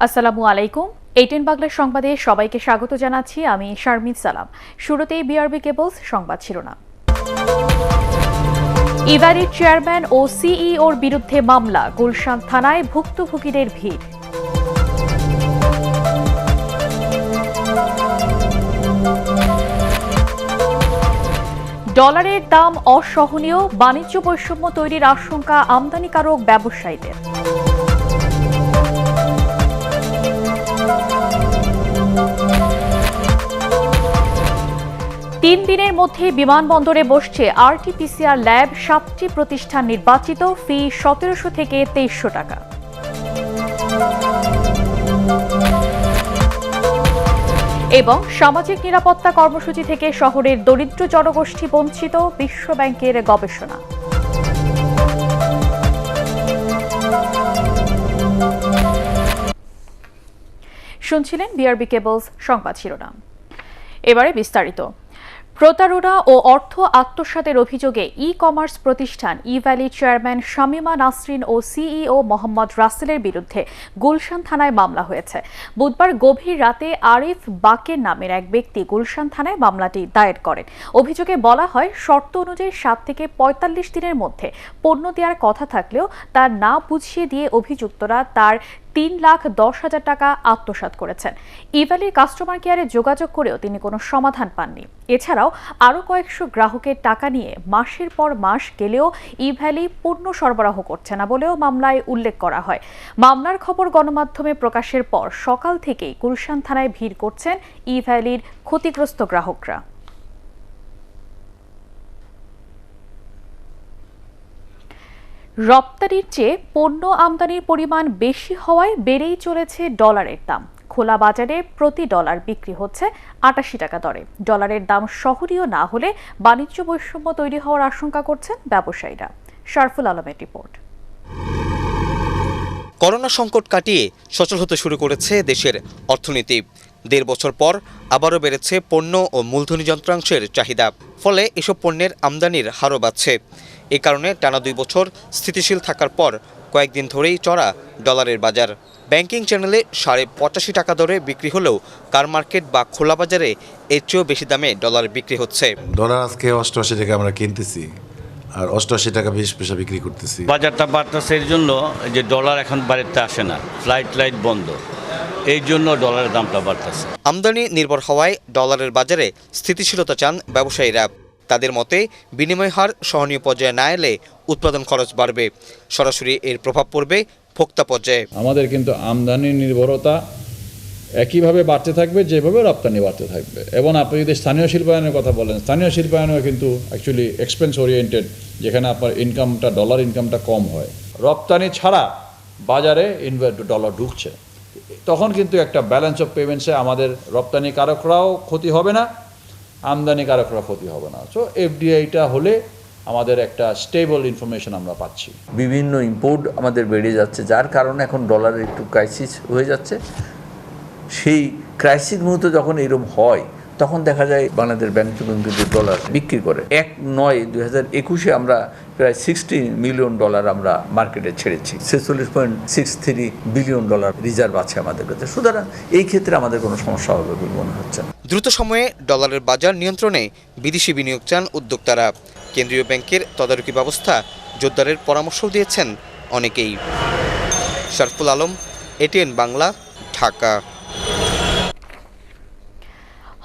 আসসালামু আলাইকুম। এইটেন বাংলা সংবাদে সবাইকে স্বাগত জানাচ্ছি। আমি শারমিন সালাম। শুরুতেই বিআরবি কেবলস সংবাদ শিরোনাম। ইভ্যালির চেয়ারম্যান ও সিইওর বিরুদ্ধে মামলা, গুলশান থানায় ভুক্তভোগীদের ভিড়। ডলারের দাম অসহনীয়, বাণিজ্য বৈষম্য তৈরির আশঙ্কা আমদানিকারক ব্যবসায়ীদের। 3 দিনের মধ্যে বিমানবন্দরে বসছে আরটিপিসিআর ল্যাব, 7টি প্রতিষ্ঠান নির্বাচিত, ফি 1700 থেকে 2300 টাকা। এবং সামাজিক নিরাপত্তা কর্মসূচি থেকে শহরের দরিদ্র জনগোষ্ঠী বঞ্চিত, বিশ্ব ব্যাংকের গবেষণা। শুনছিলেন বিআরবি কেবলস সংবাদ শিরোনাম। এবারে বিস্তারিত। প্রতারণা ও অর্থ আত্মসাতের অভিযোগে ই-কমার্স প্রতিষ্ঠান ইভ্যালি চেয়ারম্যান শামিমা নাসরিন ও সিইও মোহাম্মদ রাসেলের বিরুদ্ধে গুলশান থানায় মামলা হয়েছে। বুধবার গভীর রাতে আরিফ বাকের নামের এক ব্যক্তি গুলশান থানায় মামলাটি দায়ের করেন। অভিযোগে বলা হয়, শর্ত অনুযায়ী 7 থেকে 45 দিনের মধ্যে পণ্য দেওয়ার কথা থাকলেও তা না বুঝিয়ে দিয়ে অভিযুক্তরা তার 3,10,000 টাকা আত্মসাৎ করেছেন। ইভ্যালির কাস্টমার কেয়ারে যোগাযোগ করেও তিনি কোনো সমাধান পাননি। এছাড়াও আরও কয়েকশো গ্রাহকের টাকা নিয়ে মাসের পর মাস গেলেও ইভ্যালি পণ্য সরবরাহ করছে না বলেও মামলায় উল্লেখ করা হয়। মামলার খবর গণমাধ্যমে প্রকাশের পর সকাল থেকেই গুলশান থানায় ভিড় করছেন ইভ্যালির ক্ষতিগ্রস্ত গ্রাহকরা। রপ্তানির চেয়ে পণ্য আমদানির পরিমাণ বেশি হওয়ায় বেড়েই চলেছে ডলারের দাম। খোলা বাজারে প্রতি ডলার বিক্রি হচ্ছে 88 টাকা দরে। ডলারের দাম সহনীয় না হলে বাণিজ্য বৈষম্য তৈরি হওয়ার আশঙ্কা করছেন ব্যবসায়ীরা। শারফুল আলমের রিপোর্ট। করোনা সংকট কাটিয়ে সচল হতে শুরু করেছে দেশের অর্থনীতি। 1.5 বছর পর আবারও বেড়েছে পণ্য ও মূলধনী যন্ত্রাংশের চাহিদা। ফলে এসব পণ্যের আমদানির হারও বাড়ছে। এ কারণে টানা 2 বছর স্থিতিশীল থাকার পর কয়েকদিন ধরেই চড়া ডলারের বাজার। ব্যাংকিং চ্যানেলে 85 টাকা দরে বিক্রি হলেও কার মার্কেট বা খোলা বাজারে এর চেয়েও বেশি দামে ডলার বিক্রি হচ্ছে। ডলার আজকে 88 টাকা আমরা কিনতেছি আর 88 টাকা 20 পয়সা বিক্রি করতেছি। বাজারটা বাড়তেছে এর জন্য যে ডলার এখন বাড়িতে আসে না, ফ্লাইট বন্ধ, এই জন্য ডলারের দামটা বাড়তেছে। আমদানি নির্ভর হওয়ায় ডলারের বাজারে স্থিতিশীলতা চান ব্যবসায়ীরা। তাদের মতে বিনিময় হার সহনীয় পর্যায়ে না এলে উৎপাদন খরচ বাড়বে, সরাসরি এর প্রভাব পড়বে ভোক্তা পর্যায়ে। আমাদের কিন্তু আমদানি নির্ভরতা একইভাবে বাড়তে থাকবে যেভাবে রপ্তানি বাড়তে থাকবে। এবং আপনি যদি স্থানীয় শিল্পায়নের কথা বলেন, স্থানীয় শিল্পায়নও কিন্তু অ্যাকচুয়ালি এক্সপেন্স ওরিয়েন্টেড, যেখানে আপনার ইনকামটা ডলার ইনকামটা কম হয়। রপ্তানি ছাড়া বাজারে ডলার ঢুকছে, তখন কিন্তু একটা ব্যালেন্স অফ পেমেন্টসে আমাদের রপ্তানিকারকরাও ক্ষতি হবে না, আমদানিকারকরা ক্ষতি হবে না। সো এফডিআইটা হলে আমাদের একটা স্টেবল ইনফরমেশন আমরা পাচ্ছি। বিভিন্ন ইম্পোর্ট আমাদের বেড়ে যাচ্ছে, যার কারণে এখন ডলারের একটু ক্রাইসিস হয়ে যাচ্ছে। সেই ক্রাইসিস মুহূর্তে যখন এরকম হয়, তখন দেখা যায় বাংলাদেশ ব্যাংক কিন্তু ডলার বিক্রি করে। 1/9/2021 আমরা প্রায় $60 মিলিয়ন আমরা মার্কেটে ছেড়েছি। 46.63 বিলিয়ন ডলার রিজার্ভ আছে আমাদের কাছে। সুতরাং এই ক্ষেত্রে আমাদের কোনো সমস্যা হবে বলে মনে হচ্ছে না। দ্রুত সময়ে ডলারের বাজার নিয়ন্ত্রণে বিদেশি বিনিয়োগ চান উদ্যোক্তারা। কেন্দ্রীয় ব্যাংকের তদারকি ব্যবস্থা জোরদারের পরামর্শ দিয়েছেন অনেকেই। শারফুল আলম, এটিএন বাংলা, ঢাকা।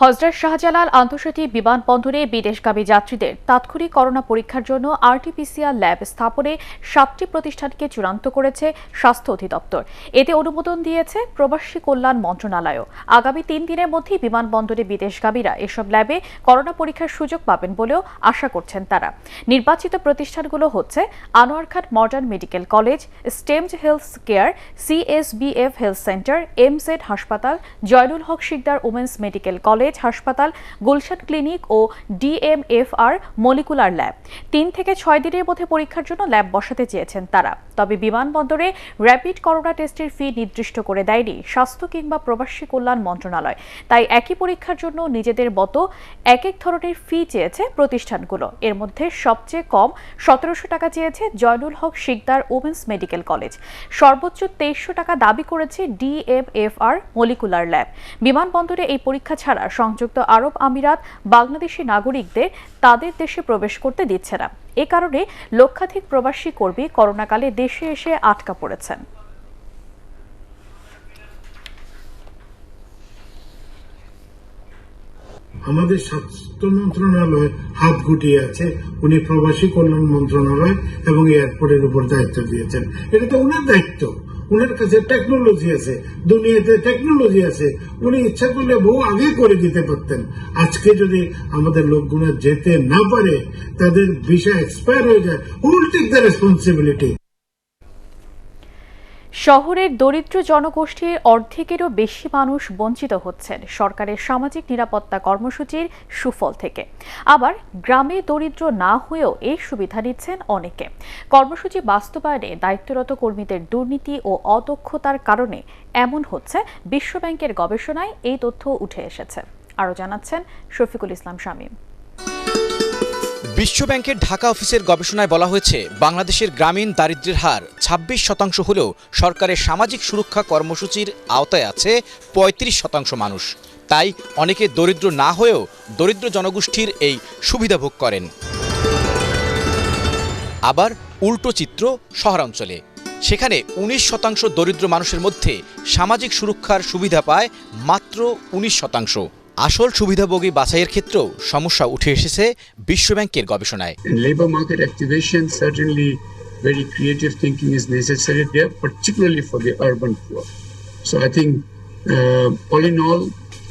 হযরত শাহজালাল আন্তর্জাতিক বিমানবন্দরে বিদেশগামী যাত্রীদের তাৎক্ষণিক করোনা পরীক্ষার জন্য আরটিপিসিআর ল্যাব স্থাপনে 7টি প্রতিষ্ঠানকে চূড়ান্ত করেছে স্বাস্থ্য অধিদপ্তর। এতে অনুমোদন দিয়েছে প্রবাসী কল্যাণ মন্ত্রণালয়। আগামী 3 দিনের মধ্যে বিমানবন্দরে বিদেশগামীরা এসব ল্যাবে করোনা পরীক্ষার সুযোগ পাবেন বলেও আশা করছেন তারা। নির্বাচিত প্রতিষ্ঠানগুলো হচ্ছে Anwar Khan modern medical college, স্টেমড health care, CSBF health centre, MZ হাসপাতাল, Joynul Haque Sikder women's medical college, college হাসপাতাল, গুলশান ক্লিনিক ও ডিএমএফআর মলিকুলার ল্যাব। 3 থেকে 6 দিনের মধ্যে পরীক্ষার জন্য ল্যাব বসাতে চেয়েছেন তারা। তবে বিমানবন্দরে র্যাপিড করোনা টেস্টের ফি নির্দিষ্ট করে দেয়নি স্বাস্থ্য কিংবা প্রবাসী কল্যাণ মন্ত্রণালয়। তাই একই পরীক্ষার জন্য নিজেদের মতো এক ধরনের ফি চেয়েছে প্রতিষ্ঠানগুলো। এর মধ্যে সবচেয়ে কম 1700 টাকা চেয়েছে Zainul Haque Sikder women's medical college. সর্বোচ্চ 2300 টাকা দাবি করেছে ডিএমএফআর মলিকুলার ল্যাব। বিমানবন্দরে এই পরীক্ষা ছাড়া সংযুক্ত আরব আমিরাত বাংলাদেশি নাগরিকদের তাদের দেশে প্রবেশ করতে দিচ্ছে না। এ কারণে লক্ষাধিক প্রবাসী কর্মী করোনাকালে দেশে এসে আটকা পড়েছেন। আমাদের স্বাস্থ্য মন্ত্রণালয় হাত গুটিয়ে আছে, উনি প্রবাসী কল্যাণ মন্ত্রণালয় এবং এয়ারপোর্টের উপর দায়িত্ব দিয়েছেন। এটা তো ওনার দায়িত্ব, ওনার কাছে টেকনোলজি আছে, দুনিয়াতে টেকনোলজি আছে, উনি ইচ্ছা করলে বহু আগে করে দিতে পারতেন। আজকে যদি আমাদের লোকগুলো যেতে না পারে, তাদের ভিসা এক্সপায়ার হয়ে যায়, who will take the responsibility? শহরের দরিদ্র জনগোষ্ঠীর অর্ধেকেরও বেশি মানুষ বঞ্চিত হচ্ছেন সরকারের সামাজিক নিরাপত্তা কর্মসূচির সুফল থেকে। আবার গ্রামে দরিদ্র না হয়েও এই সুবিধা নিচ্ছেন অনেকে। কর্মসূচি বাস্তবায়নে দায়িত্বরত কর্মীদের দুর্নীতি ও অদক্ষতার কারণে এমন হচ্ছে বিশ্বব্যাংকের গবেষণায় এই তথ্য উঠে এসেছে। আরও জানাচ্ছেন শফিকুল ইসলাম শামীম। বিশ্বব্যাংকের ঢাকা অফিসের গবেষণায় বলা হয়েছে, বাংলাদেশের গ্রামীণ দারিদ্র্যের হার 26% হলেও সরকারের সামাজিক সুরক্ষা কর্মসূচির আওতায় আছে 35% মানুষ। তাই অনেকে দরিদ্র না হয়েও দরিদ্র জনগোষ্ঠীর এই সুবিধা ভোগ করেন। আবার উল্টো চিত্র শহরাঞ্চলে, সেখানে 19% দরিদ্র মানুষের মধ্যে সামাজিক সুরক্ষার সুবিধা পায় মাত্র 19%। আসল সুবিধাভোগী বাছাইয়ের ক্ষেত্রেও সমস্যা উঠে এসেছে বিশ্বব্যাংকের গবেষণায়। Labor market activation, certainly very creative thinking is necessary there, particularly for the urban poor. So I think all in all,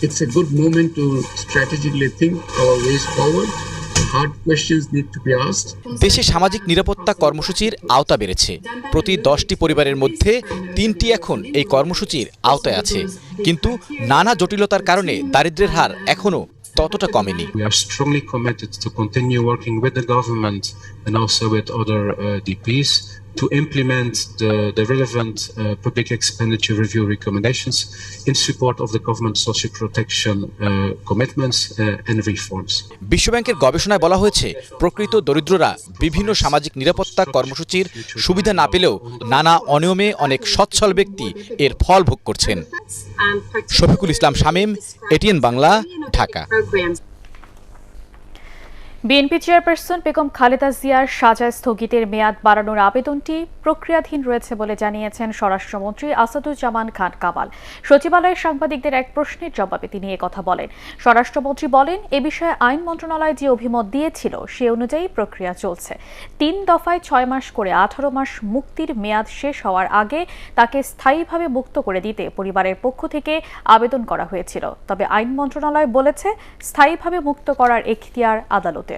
it's a good moment to strategically think our ways forward. Hard questions need to be asked. দেশে সামাজিক নিরাপত্তা কর্মসূচির আওতা বেড়েছে। প্রতি 10টি পরিবারের মধ্যে 3টি এখন এই কর্মসূচির আওতায় আছে। কিন্তু নানা জটিলতার কারণে দারিদ্র্যের হার এখনো ততটা কমেনি। We are strongly committed to continue working with the government and also with other DPs to implement the relevant public expenditure review recommendations in support of the government social protection commitments and reforms. বিশ্বব্যাংকের গবেষণায় বলা হয়েছে, প্রকৃত দরিদ্ররা বিভিন্ন সামাজিক নিরাপত্তা কর্মসূচির সুবিধা না পেলেও নানা অনিয়মে অনেক সচ্ছল ব্যক্তি এর ফল ভোগ করছেন। Shafiqul Islam Shamim, ATN Bangla, Dhaka. BNP chairperson Begum Khaleda জিয়ার সাজা স্থগিতের মেয়াদ বাড়ানোর আবেদনটি প্রক্রিয়াধীন রয়েছে বলে জানিয়েছেন স্বরাষ্ট্রমন্ত্রী আসাদুজ্জামান খান কামাল। সচিবালয়ের সাংবাদিকদের এক প্রশ্নের জবাবে তিনি কথা বলেন। স্বরাষ্ট্রমন্ত্রী বলেন, এ বিষয়ে আইন মন্ত্রণালয় যে অভিমত দিয়েছিল সে অনুযায়ী প্রক্রিয়া চলছে। 3 দফায় 6 মাস করে 18 মাস মুক্তির মেয়াদ শেষ হওয়ার আগে তাকে স্থায়ীভাবে মুক্ত করে দিতে পরিবারের পক্ষ থেকে আবেদন করা হয়েছিল। তবে আইন মন্ত্রণালয় বলেছে, স্থায়ীভাবে মুক্ত করার এখতিয়ার আদালতের।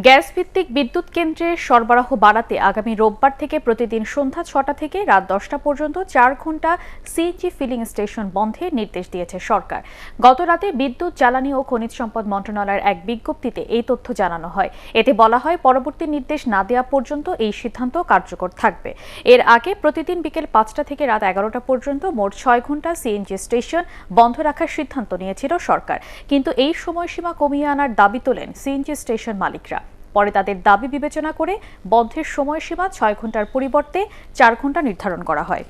গ্যাস ভিত্তিক বিদ্যুৎ কেন্দ্রের সরবরাহ বাড়াতে আগামী রোববার থেকে প্রতিদিন সন্ধ্যা 6টা থেকে রাত 10টা পর্যন্ত 4 ঘণ্টা সিএনজি ফিলিং স্টেশন বন্ধের নির্দেশ দিয়েছে সরকার। গত রাতে বিদ্যুৎ, জ্বালানি ও খনিজ সম্পদ মন্ত্রণালয়ের এক বিজ্ঞপ্তিতে এই তথ্য জানানো হয়। এতে বলা হয়, পরবর্তী নির্দেশ না দেওয়া পর্যন্ত এই সিদ্ধান্ত কার্যকর থাকবে। এর আগে প্রতিদিন বিকেল 5টা থেকে রাত 11টা পর্যন্ত মোট 6 ঘণ্টা সিএনজি স্টেশন বন্ধ রাখার সিদ্ধান্ত নিয়েছিল সরকার। কিন্তু এই সময়সীমা কমিয়ে আনার দাবি তোলেন সিএনজি স্টেশন মালিকরা। পরে তাদের দাবি বিবেচনা করে বন্ধের সময়সীমা 6 ঘণ্টার পরিবর্তে 4 ঘণ্টা নির্ধারণ করা হয়।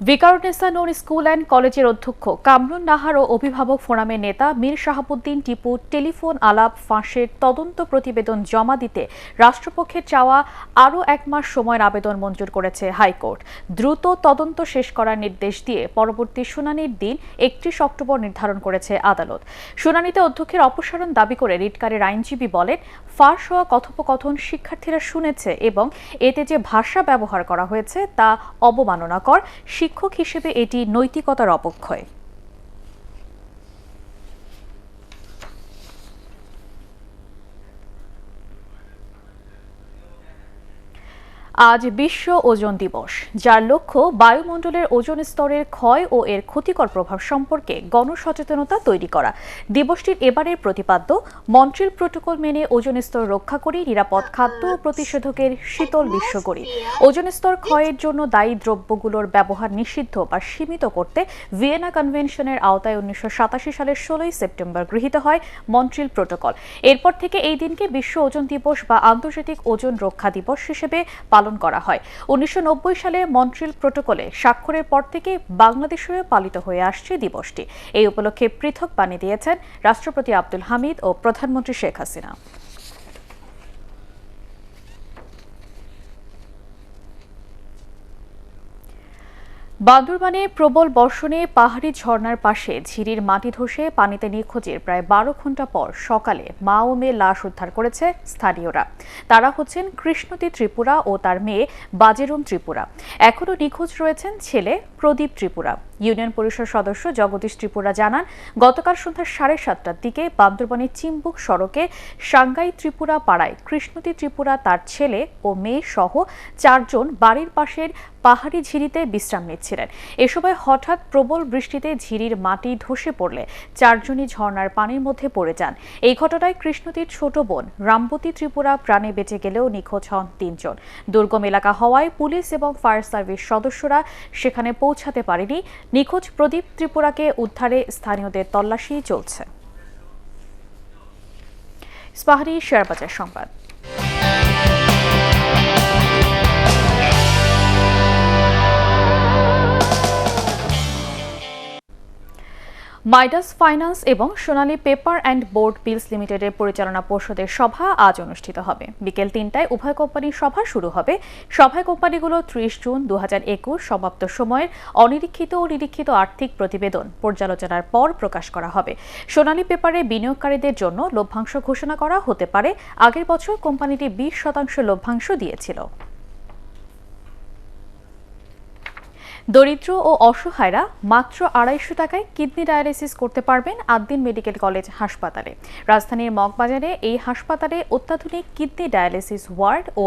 ভিকারুন্নেসা নূন স্কুল অ্যান্ড কলেজের অধ্যক্ষ কামরুন নাহার ও অভিভাবক ফোরামের নেতা মীর শাহাবুদ্দিন টিপু টেলিফোন আলাপ ফাঁসের তদন্ত প্রতিবেদন জমা দিতে রাষ্ট্রপক্ষের চাওয়া আরও 1 মাস সময়ের আবেদন মঞ্জুর করেছে হাইকোর্ট। দ্রুত তদন্ত শেষ করার নির্দেশ দিয়ে পরবর্তী শুনানির দিন 31 অক্টোবর নির্ধারণ করেছে আদালত। শুনানিতে অধ্যক্ষের অপসারণ দাবি করে রিটকারের আইনজীবী বলেন, ফাঁস হওয়া কথোপকথন শিক্ষার্থীরা শুনেছে এবং এতে যে ভাষা ব্যবহার করা হয়েছে তা অবমাননাকর। শিক্ষক হিসেবে এটি নৈতিকতার অবক্ষয়। আজ বিশ্ব ওজোন দিবস, যার লক্ষ্য বায়ুমণ্ডলের ওজোন স্তরের ক্ষয় ও এর ক্ষতিকর প্রভাব সম্পর্কে গণসচেতনতা তৈরি করা। দিবসটির এবারের প্রতিপাদ্য মন্ট্রিল প্রোটোকল মেনে ওজোন স্তর রক্ষা করি, নিরাপদ খাদ্য ও প্রতিষেধকের শীতল বিশ্ব করি। ওজোন স্তর ক্ষয়ের জন্য দায়ী দ্রব্যগুলোর ব্যবহার নিষিদ্ধ বা সীমিত করতে ভিয়েনা কনভেনশনের আওতায় 1987 সালের 16 সেপ্টেম্বর গৃহীত হয় মন্ট্রিল প্রোটোকল। এরপর থেকে এই দিনকে বিশ্ব ওজোন দিবস বা আন্তর্জাতিক ওজোন রক্ষা দিবস হিসেবে পালন করা হয়। 1990 সালে মন্ট্রিল প্রোটোকলে স্বাক্ষরের পর থেকে বাংলাদেশেও পালিত হয়ে আসছে দিবসটি। এই উপলক্ষে পৃথক বাণী দিয়েছেন রাষ্ট্রপতি আব্দুল হামিদ ও প্রধানমন্ত্রী শেখ হাসিনা। বান্দরবানে প্রবল বর্ষণে পাহাড়ি ঝর্ণার পাশে ঝিরির মাটি ধসে পানিতে নিখোঁজের প্রায় 12 ঘণ্টা পর সকালে মা ও মেয়ে লাশ উদ্ধার করেছে স্থানীয়রা। তারা হচ্ছেন কৃষ্ণতী ত্রিপুরা ও তার মেয়ে বাজেরুম ত্রিপুরা। এখনও নিখোঁজ রয়েছেন ছেলে প্রদীপ ত্রিপুরা। ইউনিয়ন পরিষদ সদস্য জগদীশ ত্রিপুরা জানান, গতকাল সন্ধ্যা 7:30টার দিকে বান্দরবানের চিম্বুক সড়কে সাংগাই ত্রিপুরা পাড়ায় কৃষ্ণতী ত্রিপুরা, তার ছেলে ও মেয়ে সহ 4 জন বাড়ির পাশের পাহাড়ি ঝিরিতে বিশ্রাম নিচ্ছিলেন। এ সময় হঠাৎ প্রবল বৃষ্টিতে ঝিরির মাটি ধসে পড়লে 4 জনই ঝর্ণার পানির মধ্যে পড়ে যান। এই ঘটনায় কৃষ্ণতীর ছোট বোন রামবতী ত্রিপুরা প্রাণে বেঁচে গেলেও নিখোঁজ হন 3 জন। দুর্গম এলাকা হওয়ায় পুলিশ এবং ফায়ার সার্ভিস সদস্যরা সেখানে পৌঁছাতে পারেনি। নিখোঁজ প্রদীপ ত্রিপুরাকে উদ্ধারে স্থানীয়দের তল্লাশি চলছে। ইস্পাহানি শেয়ারবাজার সংবাদ। মাইডাস ফাইন্যান্স এবং সোনালী পেপার অ্যান্ড বোর্ড বিলস লিমিটেডের পরিচালনা পর্ষদের সভা আজ অনুষ্ঠিত হবে। বিকেল 3টায় উভয় কোম্পানির সভা শুরু হবে। সভায় কোম্পানিগুলো 30 জুন 2021 সমাপ্ত সময়ের অনিরীক্ষিত ও নিরীক্ষিত আর্থিক প্রতিবেদন পর্যালোচনার পর প্রকাশ করা হবে। সোনালী পেপারে বিনিয়োগকারীদের জন্য লভ্যাংশ ঘোষণা করা হতে পারে। আগের বছর কোম্পানিটি 20% লভ্যাংশ দিয়েছিল। দরিদ্র ও অসহায়রা মাত্র 250 টাকায় কিডনি ডায়ালিসিস করতে পারবেন আদ্দিন মেডিকেল কলেজ হাসপাতালে। রাজধানীর মগবাজারে এই হাসপাতালে অত্যাধুনিক কিডনি ডায়ালিসিস ওয়ার্ড ও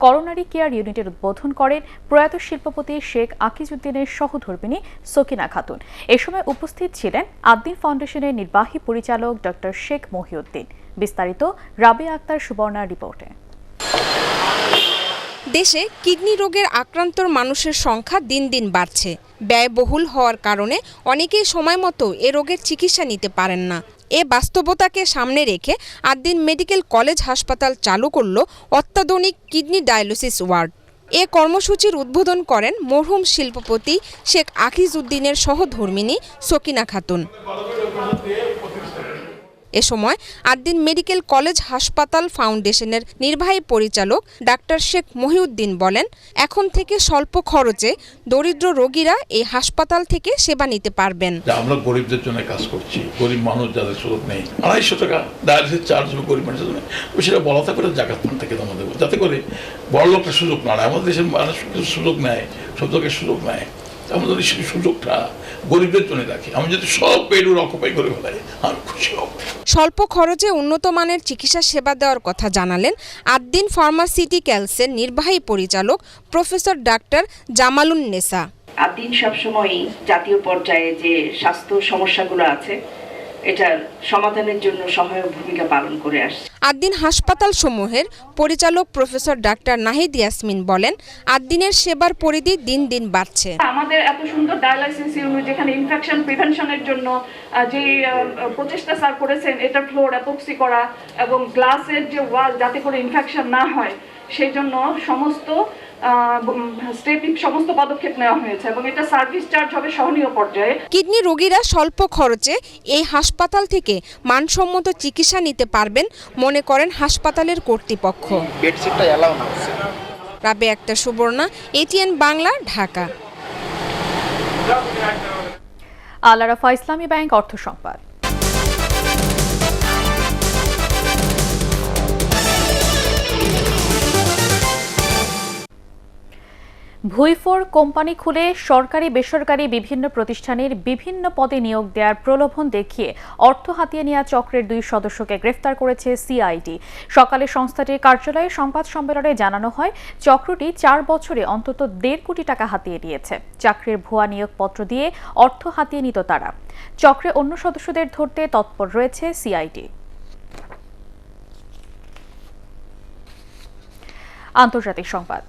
করোনারি কেয়ার ইউনিটের উদ্বোধন করেন প্রয়াত শিল্পপতি শেখ আকিজউদ্দিনের সহধর্মিণী সকিনা খাতুন। এ সময় উপস্থিত ছিলেন আদ্দিন ফাউন্ডেশনের নির্বাহী পরিচালক ডক্টর শেখ মহিউদ্দিন। বিস্তারিত রাবিয়া আক্তার সুবর্ণার রিপোর্টে। দেশে কিডনি রোগের আক্রান্ত মানুষের সংখ্যা দিন দিন বাড়ছে। ব্যয়বহুল হওয়ার কারণে অনেকেই সময় মতো এ রোগের চিকিৎসা নিতে পারেন না। এ বাস্তবতাকে সামনে রেখে আদ্দিন মেডিকেল কলেজ হাসপাতাল চালু করল অত্যাধুনিক কিডনি ডায়ালিসিস ওয়ার্ড। এ কর্মসূচির উদ্বোধন করেন মরহুম শিল্পপতি শেখ আকিজউদ্দিনের সহধর্মিণী সকিনা খাতুন। এ সময় আদ্দিন মেডিকেল কলেজ হাসপাতাল ফাউন্ডেশনের নির্বাহী পরিচালক ডাক্তার শেখ মহিউদ্দিন বলেন, এখন থেকে স্বল্প খরচে দরিদ্র রোগীরা এই হাসপাতাল থেকে সেবা নিতে পারবেন। আমরা গরিবদের জন্য কাজ করছি, গরিব মানুষ যাদের সুযোগ নেই, 250 টাকা ডায়ালিসিস চার্জ হলো গরিব মানুষের জন্য, সেটা বলাতে করে জাকাত ফান্ড থেকে জমা দেবো, যাতে করে বড় লোকের সুযোগ না নেয়। আমাদের দেশের মানুষ সুযোগ নেয়, সব লোকের সুযোগ নেয়। আমাদের সেই সুযোগটা গরিবদের জন্য রাখি। আমি যদি সব বেডুর অকুপাই করে ফেলাই, আমি খুশি হব। স্বল্প খরচে উন্নত মানের চিকিৎসা সেবা দেওয়ার কথা জানালেন আদ্দিন ফার্মাসিউটিক্যালসের নির্বাহী পরিচালক প্রফেসর ডাক্তার জামালুন নেসা। আদ্দিন সবসময় জাতীয় পর্যায়ে যে স্বাস্থ্য সমস্যাগুলো আছে এটার সমাধানের জন্য সহায়ক ভূমিকা পালন করে আসছে। আদ্দিন হাসপাতাল সমূহের পরিচালক প্রফেসর ডাক্তার নাহিদ ইয়াসমিন বলেন, আদ্দিনের সেবার পরিধি দিন দিন বাড়ছে। আমাদের এত সুন্দর ডায়ালাইসিস ইউনিট যেখানে ইনফেকশন প্রিভেনশনের জন্য যে প্রচেষ্টা স্যার করেছেন, এটা ফ্লোর অ্যাপক্সি করা এবং গ্লাসের যে ওয়াল যাতে করে ইনফেকশন না হয় সেই জন্য সমস্ত পদক্ষেপ নেওয়া হয়েছে এবং এটা সার্ভিস চার্জ হবে সহনীয় পর্যায়ে। কিডনি রোগীরা স্বল্প খরচে এই হাসপাতাল থেকে মানসম্মত চিকিৎসা নিতে পারবেন মনে করেন হাসপাতালের কর্তৃপক্ষ। রাবিয়া আক্তার সুবর্ণা, এটিএন বাংলা, ঢাকা। আল আরাফা ইসলামী ব্যাংক অর্থ সংবাদ। ভুইফোর কোম্পানি খুলে সরকারি বেসরকারি বিভিন্ন প্রতিষ্ঠানের বিভিন্ন পদে নিয়োগ দেওয়ার প্রলোভন দেখিয়ে অর্থ হাতিয়ে নেওয়া চক্রের 2 সদস্যকে গ্রেফতার করেছে সিআইডি। সকালে সংস্থাটির কার্যালয়ে সংবাদ সম্মেলনে জানানো হয়, চক্রটি 4 বছরে অন্তত 1.5 কোটি টাকা হাতিয়ে নিয়েছে। চাকরির ভুয়া নিয়োগপত্র দিয়ে অর্থ হাতিয়ে নিত তারা। চক্রে অন্য সদস্যদের ধরতে তৎপর রয়েছে সিআইডি। আন্তর্জাতিক সংবাদ।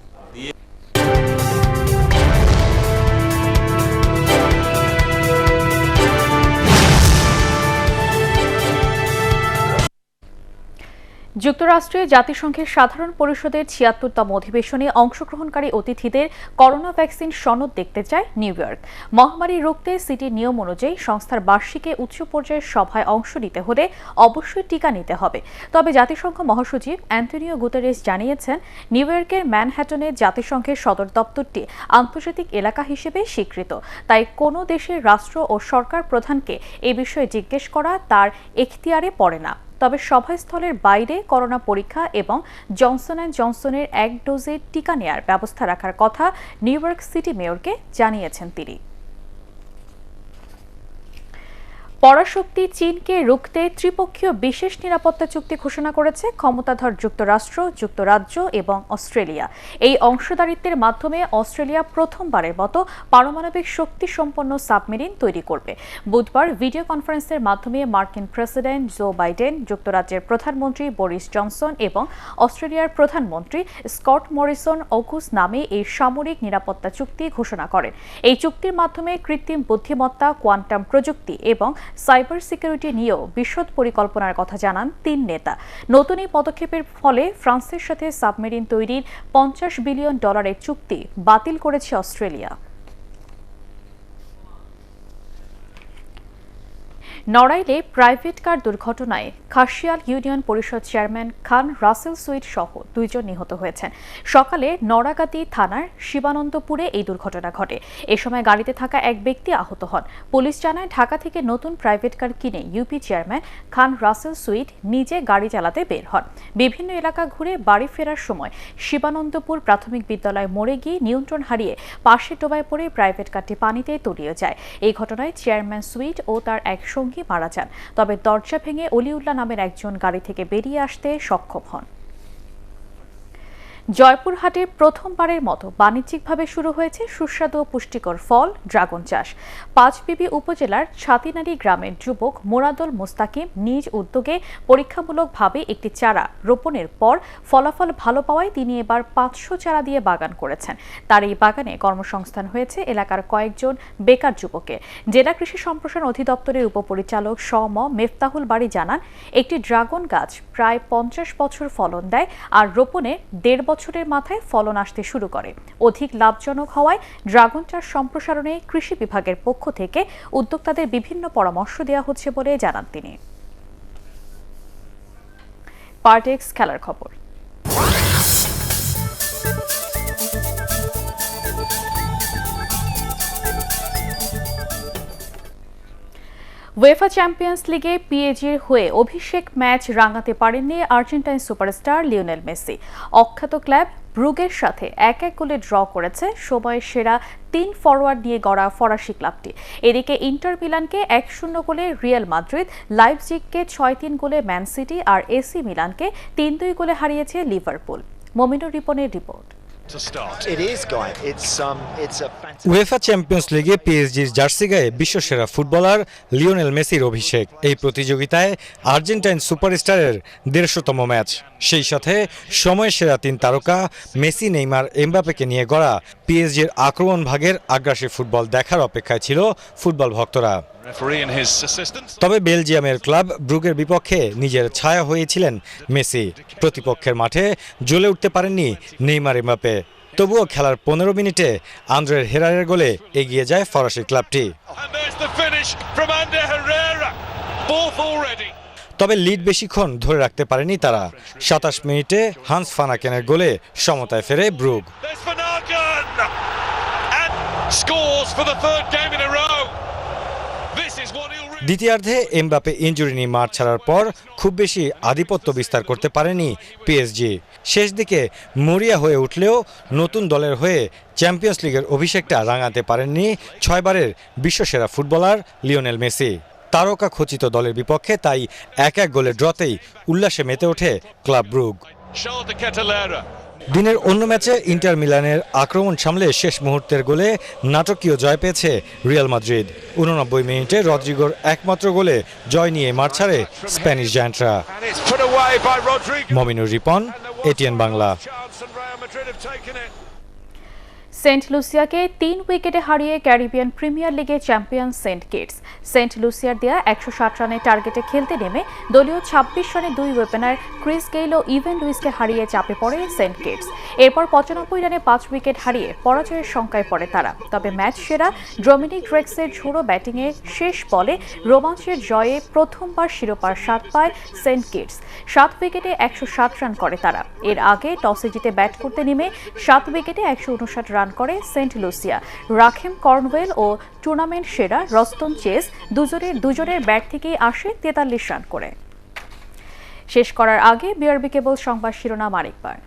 যুক্তরাষ্ট্রে জাতিসংঘের সাধারণ পরিষদের ৭৬তম অধিবেশনে অংশগ্রহণকারী অতিথিদের করোনা ভ্যাকসিন সনদ দেখতে চায় নিউ ইয়র্ক। মহামারী রুখতে সিটির নিয়ম অনুযায়ী সংস্থার বার্ষিকে উচ্চ পর্যায়ের সভায় অংশ নিতে হলে অবশ্যই টিকা নিতে হবে। তবে জাতিসংঘ মহাসচিব অ্যান্টনিও গুতেরেস জানিয়েছেন, নিউ ইয়র্কের ম্যানহ্যাটনে জাতিসংঘের সদর দপ্তরটি আন্তর্জাতিক এলাকা হিসেবে স্বীকৃত। তাই কোনো দেশের রাষ্ট্র ও সরকার প্রধানকে এ বিষয়ে জিজ্ঞেস করা তার এখতিয়ারে পড়ে না। তবে সভাস্থলের বাইরে করোনা পরীক্ষা এবং জনসন অ্যান্ড জনসনের 1 ডোজের টিকা নেয়ার ব্যবস্থা রাখার কথা নিউ ইয়র্ক সিটি মেয়রকে জানিয়েছেন তিনি। পরাশক্তি চীনকে রুখতে ত্রিপক্ষীয় বিশেষ নিরাপত্তা চুক্তি ঘোষণা করেছে ক্ষমতাধর যুক্তরাষ্ট্র, যুক্তরাজ্য এবং অস্ট্রেলিয়া। এই অংশীদারিত্বের মাধ্যমে অস্ট্রেলিয়া প্রথমবারের মতো পারমাণবিক শক্তি সম্পন্ন সাবমেরিন তৈরি করবে। বুধবার ভিডিও কনফারেন্সের মাধ্যমে মার্কিন প্রেসিডেন্ট জো বাইডেন, যুক্তরাজ্যের প্রধানমন্ত্রী বরিস জনসন এবং অস্ট্রেলিয়ার প্রধানমন্ত্রী স্কট মরিসন অকুস নামে এই সামরিক নিরাপত্তা চুক্তি ঘোষণা করেন। এই চুক্তির মাধ্যমে কৃত্রিম বুদ্ধিমত্তা, কোয়ান্টাম প্রযুক্তি এবং সাইবার সিকিউরিটি নিয়েও বিশদ পরিকল্পনার কথা জানান 3 নেতা। নতুন এই পদক্ষেপের ফলে ফ্রান্সের সাথে সাবমেরিন তৈরির $50 বিলিয়ন চুক্তি বাতিল করেছে অস্ট্রেলিয়া। নড়াইলে প্রাইভেট কার দুর্ঘটনায় খাসিয়াল ইউনিয়ন পরিষদ চেয়ারম্যান খান রাসেল সুইট সহ 2 জন নিহত হয়েছেন। সকালে নড়াগাতি থানার শিবানন্দপুরে এই দুর্ঘটনা ঘটে। এ সময় গাড়িতে থাকা এক ব্যক্তি আহত হন। পুলিশ জানায়, ঢাকা থেকে নতুন প্রাইভেট কার কিনে ইউপি চেয়ারম্যান খান রাসেল সুইট নিজে গাড়ি চালাতে বের হন। বিভিন্ন এলাকা ঘুরে বাড়ি ফেরার সময় শিবানন্দপুর প্রাথমিক বিদ্যালয় মোড়ে গিয়ে নিয়ন্ত্রণ হারিয়ে পাশে ডোবায় পড়ে প্রাইভেট কারটি পানিতে তলিয়ে যায়। এই ঘটনায় চেয়ারম্যান সুইট ও তার এক সঙ্গী মারা যান। তবে দরজা ভেঙে অলিউল্লাহ নামের একজন গাড়ি থেকে বেরিয়ে আসতে সক্ষম হন। জয়পুরহাটে প্রথমবারের মতো বাণিজ্যিকভাবে শুরু হয়েছে সুস্বাদু ও পুষ্টিকর ফল ড্রাগন চাষ। পাঁচবিবি উপজেলার ছাতিনারী গ্রামের যুবক মোরাদুল মুস্তাকিম নিজ উদ্যোগে পরীক্ষামূলকভাবে একটি চারা রোপণের পর ফলাফল ভালো পাওয়ায় তিনি এবার 500 চারা দিয়ে বাগান করেছেন। তার এই বাগানে কর্মসংস্থান হয়েছে এলাকার কয়েকজন বেকার যুবকের। জেলা কৃষি সম্প্রসারণ অধিদপ্তরের উপপরিচালক ম মেফতাহুল বাড়ি জানান, একটি ড্রাগন গাছ প্রায় 50 বছর ফলন দেয় আর রোপণে 1.5 বছরের মাথায় ফলন আসতে শুরু করে। অধিক লাভজনক হওয়ায় ড্রাগন চাষ সম্প্রসারণে কৃষি বিভাগের পক্ষ থেকে উদ্যোক্তাদের বিভিন্ন পরামর্শ দেওয়া হচ্ছে বলে জানান তিনি। পার্টেক্স খেলার খবর। উয়েফা চ্যাম্পিয়ন্স লিগে পিএজির হয়ে অভিষেক ম্যাচ রাঙাতে পারেননি আর্জেন্টাইন সুপারস্টার লিওনেল মেসি। অখ্যাত ক্লাব ব্রুগের সাথে 1-1 গোলে ড্র করেছে সময়ের সেরা 3 ফরওয়ার্ড নিয়ে গড়া ফরাসি ক্লাবটি। এদিকে ইন্টার মিলানকে 1-0 গোলে রিয়াল মাদ্রিদ, লাইপজিগকে 6-3 গোলে ম্যান সিটি আর এসি মিলানকে 3-2 গোলে হারিয়েছে লিভারপুল। মমিনুর রিপনের রিপোর্ট। উয়েফা চ্যাম্পিয়ন্স লিগে পিএসজির জার্সি গায়ে বিশ্বসেরা ফুটবলার লিওনেল মেসির অভিষেক। এই প্রতিযোগিতায় আর্জেন্টাইন সুপারস্টারের 150তম ম্যাচ। সেই সাথে সময়ের সেরা 3 তারকা মেসি, নেইমার, এমবাপ্পেকে নিয়ে গড়া পিএসজির আক্রমণ ভাগের আগ্রাসী ফুটবল দেখার অপেক্ষায় ছিল ফুটবল ভক্তরা। তবে বেলজিয়ামের ক্লাব ব্রুগের বিপক্ষে নিজের ছায়া হয়েছিলেন মেসি। প্রতিপক্ষের মাঠে জ্বলে উঠতে পারেননি নেইমার, এমবাপ্পে। তবুও খেলার 15 মিনিটে আন্দ্রে হেরারের গোলে এগিয়ে যায় ফরাসি ক্লাবটি। তবে লিড বেশিক্ষণ ধরে রাখতে পারেনি তারা। 27 মিনিটে হান্স ফানাকেনের গোলে সমতায় ফেরে ব্রুগ। দ্বিতীয়ার্ধে এমবাপে ইনজুরি নিয়ে মাঠ ছাড়ার পর খুব বেশি আধিপত্য বিস্তার করতে পারেনি পিএসজি। শেষ দিকে মরিয়া হয়ে উঠলেও নতুন দলের হয়ে চ্যাম্পিয়ন্স লিগের অভিষেকটা রাঙাতে পারেননি 6 বারের বিশ্বসেরা ফুটবলার লিওনেল মেসি। তারকা খচিত দলের বিপক্ষে তাই 1-1 গোলের ড্রতেই উল্লাসে মেতে ওঠে ক্লাব ব্রুগ। দিনের অন্য ম্যাচে ইন্টার মিলানের আক্রমণ সামলে শেষ মুহূর্তের গোলে নাটকীয় জয় পেয়েছে রিয়াল মাদ্রিদ। 89 মিনিটে রদ্রিগোর একমাত্র গোলে জয় নিয়ে মাঠ ছাড়ে স্প্যানিশ জায়ান্টরা। মমিনুর রিপন, এটিএন বাংলা। সেন্ট লুসিয়াকে 3 উইকেটে হারিয়ে ক্যারিবিয়ান প্রিমিয়ার লিগে চ্যাম্পিয়ন সেন্ট কিটস। সেন্ট লুসিয়ার দেয়া 160 রানের টার্গেটে খেলতে নেমে দলীয় 26 রানে 2 ওপেনার ক্রিস গেইল ও ইভেন লুইসকে হারিয়ে চাপে পড়ে সেন্ট কিটস। এরপর 95 রানে 5 উইকেট হারিয়ে পরাজয়ের শঙ্কায় পড়ে তারা। তবে ম্যাচ সেরা ডমিনিক ড্রেক্সের ঝোড়ো ব্যাটিংয়ে শেষ বলে রোমাঞ্চের জয়ে প্রথমবার শিরোপার স্বাদ পায় সেন্ট কিটস। 7 উইকেটে 107 রান করে তারা। এর আগে টসে জিতে ব্যাট করতে নেমে 7 উইকেটে 159 রান করে সেন্ট লুসিয়া। রাখেম কর্নওয়েল ও টুর্নামেন্ট সেরা রস্তন চেস দুজনের ব্যাট থেকেই আসে 43 রান করে। শেষ করার আগে বিআরবি কেবল সংবাদ শিরোনাম আরেকবার।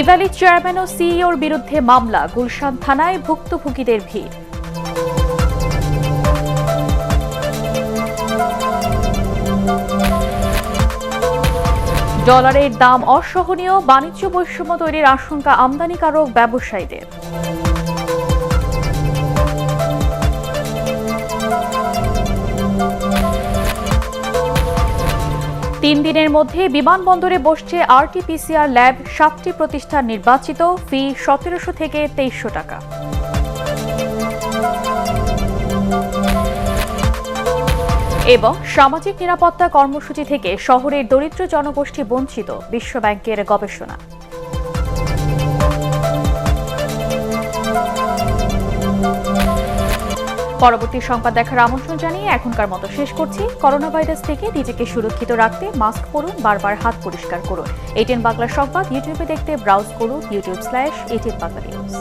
ইভ্যালি চেয়ারম্যান ও সিইওর বিরুদ্ধে মামলা, গুলশান থানায় ভুক্তভোগীদের ভিড়। ডলারের দাম অসহনীয়, বাণিজ্য বৈষম্য তৈরির আশঙ্কা আমদানিকারক ব্যবসায়ীদের। তিন দিনের মধ্যে বিমানবন্দরে বসছে আরটি-পিসিআর ল্যাব, 7টি প্রতিষ্ঠান নির্বাচিত, ফি 1700 থেকে 2300 টাকা। এবং সামাজিক নিরাপত্তা কর্মসূচি থেকে শহরের দরিদ্র জনগোষ্ঠী বঞ্চিত, বিশ্বব্যাংকের গবেষণা। পরবর্তী সংবাদ দেখার আমন্ত্রণ জানিয়ে এখনকার মতো শেষ করছি। করোনা ভাইরাস থেকে নিজেকে সুরক্ষিত রাখতে মাস্ক পরুন, বারবার হাত পরিষ্কার করুন। এটিএন বাংলা সংবাদ ইউটিউবে দেখতে ব্রাউজ করুন youtube/ATN Bangla News।